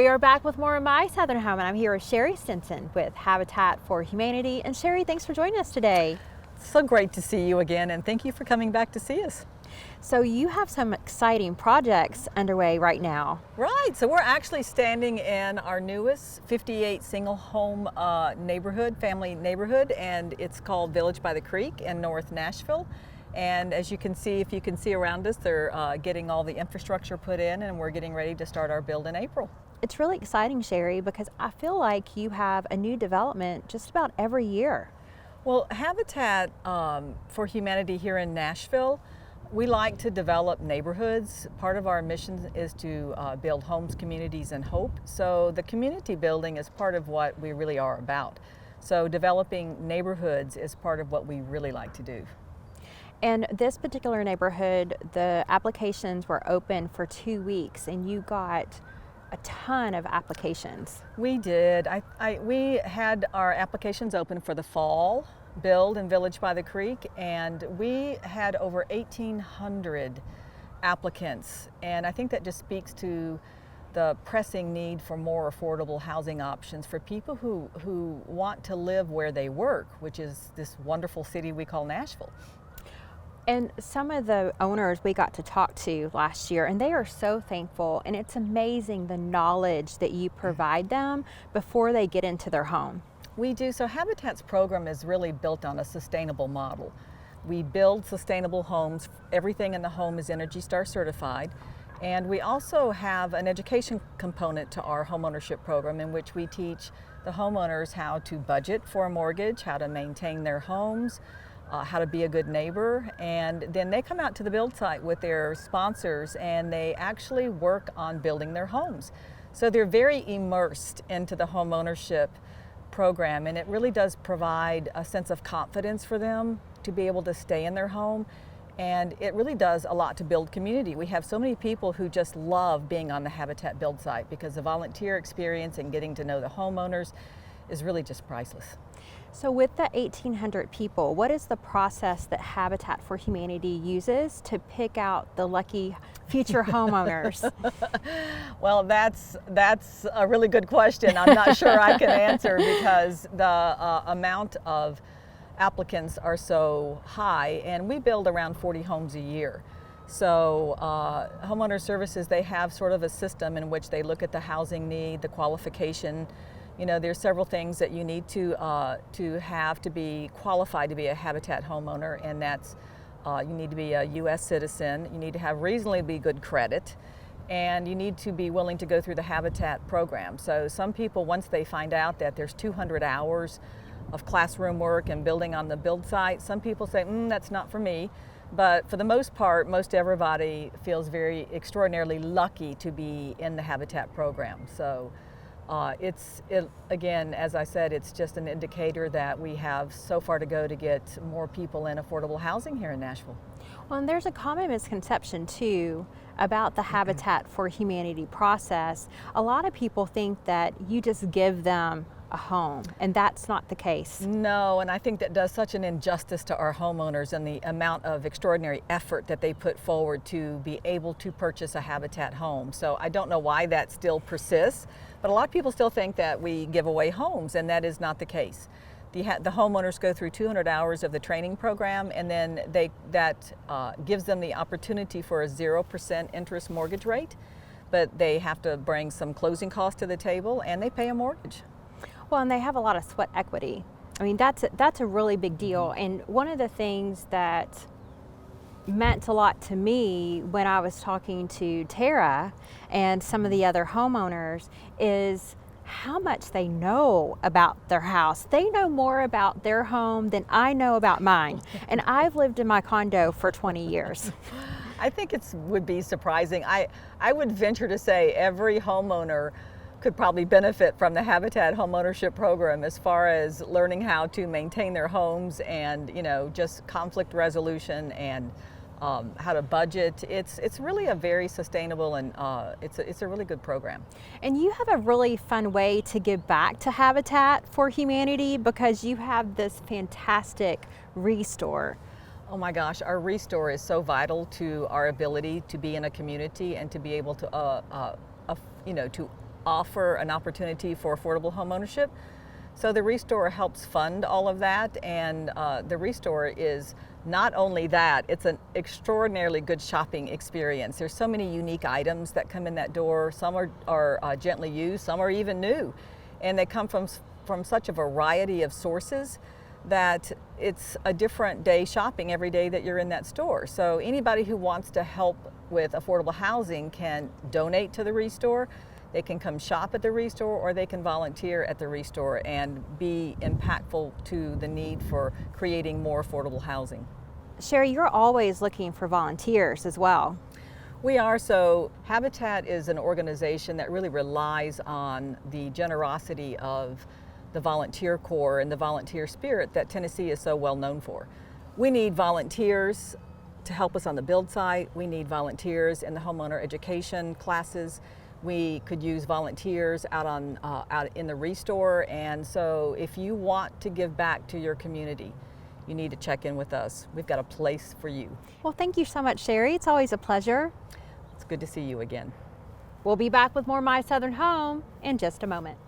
We are back with more of My Southern Home, and I'm here with Sherry Stinson with Habitat for Humanity. And Sherry, thanks for joining us today. So great to see you again, and thank you for coming back to see us. So you have some exciting projects underway right now. Right, so we're actually standing in our newest 58 single home neighborhood, family neighborhood, and it's called Village by the Creek in North Nashville. And as you can see, if you can see around us, they're getting all the infrastructure put in, and we're getting ready to start our build in April. It's really exciting, Sherry, because I feel like you have a new development just about every year. Well, Habitat for Humanity here in Nashville, we like to develop neighborhoods. Part of our mission is to build homes, communities, and hope. So the community building is part of what we really are about. So developing neighborhoods is part of what we really like to do. And this particular neighborhood, the applications were open for 2 weeks, and you got a ton of applications. We did. We had our applications open for the fall build in Village by the Creek, and we had over 1,800 applicants. And I think that just speaks to the pressing need for more affordable housing options for people who want to live where they work, which is this wonderful city we call Nashville. And some of the owners we got to talk to last year, and they are so thankful, and it's amazing the knowledge that you provide them before they get into their home. We do. So Habitat's program is really built on a sustainable model. We build sustainable homes. Everything in the home is Energy Star certified. And we also have an education component to our homeownership program in which we teach the homeowners how to budget for a mortgage, how to maintain their homes, how to be a good neighbor, and then they come out to the build site with their sponsors and they actually work on building their homes. So they're very immersed into the homeownership program, and it really does provide a sense of confidence for them to be able to stay in their home, and it really does a lot to build community. We have so many people who just love being on the Habitat build site because the volunteer experience and getting to know the homeowners is really just priceless. So with the 1,800 people, what is the process that Habitat for Humanity uses to pick out the lucky future homeowners? Well, that's a really good question. I'm not sure I can answer because the amount of applicants are so high, and we build around 40 homes a year. So Homeowner Services, they have sort of a system in which they look at the housing need, the qualification. You know, there's several things that you need to have to be qualified to be a Habitat homeowner, and that's you need to be a U.S. citizen, you need to have reasonably good credit, and you need to be willing to go through the Habitat program. So some people, once they find out that there's 200 hours of classroom work and building on the build site, some people say, that's not for me. But for the most part, most everybody feels very extraordinarily lucky to be in the Habitat program. So again, as I said, it's just an indicator that we have so far to go to get more people in affordable housing here in Nashville. Well, and there's a common misconception too about the Habitat for Humanity process. A lot of people think that you just give them a home, and that's not the case. No, and I think that does such an injustice to our homeowners and the amount of extraordinary effort that they put forward to be able to purchase a Habitat home. So I don't know why that still persists, but a lot of people still think that we give away homes, and that is not the case. The homeowners go through 200 hours of the training program, and then that gives them the opportunity for a 0% interest mortgage rate, but they have to bring some closing costs to the table, and they pay a mortgage. Well, and they have a lot of sweat equity. I mean, that's a really big deal. And one of the things that meant a lot to me when I was talking to Tara and some of the other homeowners is how much they know about their house. They know more about their home than I know about mine. And I've lived in my condo for 20 years. I think it would be surprising. I would venture to say every homeowner could probably benefit from the Habitat homeownership program as far as learning how to maintain their homes and, just conflict resolution and how to budget. It's really a very sustainable and it's a really good program. And you have a really fun way to give back to Habitat for Humanity because you have this fantastic restore. Oh my gosh, our restore is so vital to our ability to be in a community and to be able to to offer an opportunity for affordable homeownership. So the Restore helps fund all of that, and the Restore is not only that, it's an extraordinarily good shopping experience. There's so many unique items that come in that door. Some are gently used, some are even new, and they come from such a variety of sources that it's a different day shopping every day that you're in that store. So anybody who wants to help with affordable housing can donate to the Restore. They can come shop at the Restore, or they can volunteer at the Restore and be impactful to the need for creating more affordable housing. Sherry, you're always looking for volunteers as well. We are. So Habitat is an organization that really relies on the generosity of the volunteer corps and the volunteer spirit that Tennessee is so well known for. We need volunteers to help us on the build site. We need volunteers in the homeowner education classes. We could use volunteers out in the Restore, and so if you want to give back to your community, you need to check in with us. We've got a place for you. Well, thank you so much, Sherry. It's always a pleasure. It's good to see you again. We'll be back with more My Southern Home in just a moment.